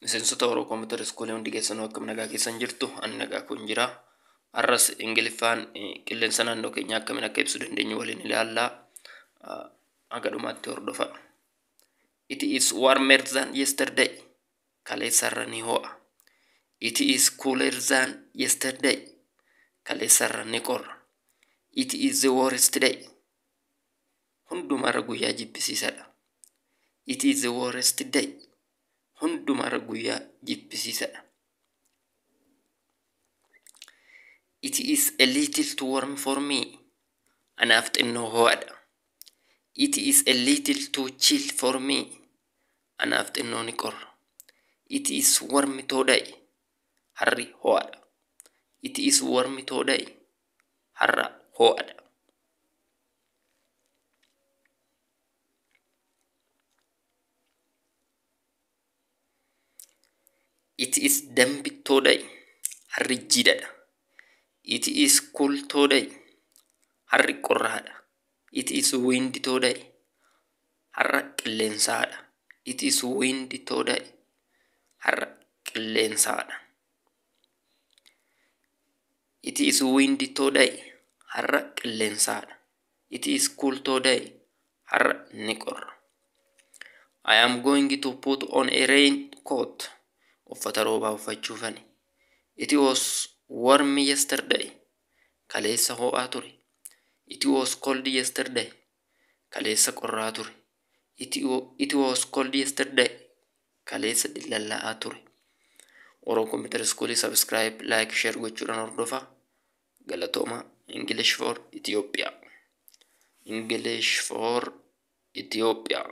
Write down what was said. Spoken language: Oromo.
Miseensota Oromoo Kompiitara Iskoolee hundi keessanuu akkam nagaa keessan jirtu ani nagaa kun jira. Arras Ingiliffaan qilleensa naannoo keenya akkamiin akka ibsu dandeenyu waliin ilaallaa. Aga dhumaatti hordofa. It is warmer than yesterday. Kaleessarra ni ho'a. It is cooler than yesterday. Kaleessarra ni qorra. It is the worst day. Hundumarra guyyaa jibbisiisaadha. It is the worst day. Hundumarra guyyaa jibbisiisaadha. It is a little too warm for me. Anaaf xinnoo ho'aadha. It is a little too chill for me. Anaaf xinnoo ni qorra. It is warm today. Harri ho'aadha. It is warm today. Harra ho'aadha. It is damp today. Harri jiidhaadha. It is cool today. Harri qorraadha. It is windy today. Harra qilleensaadha. It is windy today. Harra qilleensaadha. It is windy today. Harra qilleensaadha. It is cool today. Harra ni qorra. I am going to put on a raincoat. Uffata roobaa uffachuufani. It was warm yesterday. Kaleessa ho'aa ture. It was cold yesterday. Kaleessa qorraa ture. It was cold yesterday. Kaleessa dillalla'aa ture. Oromoo Kompiitara Iskoolee subscribe, like, share gochuudhaan hordofaa. Galatooma. English for Ethiopia. English for Ethiopia.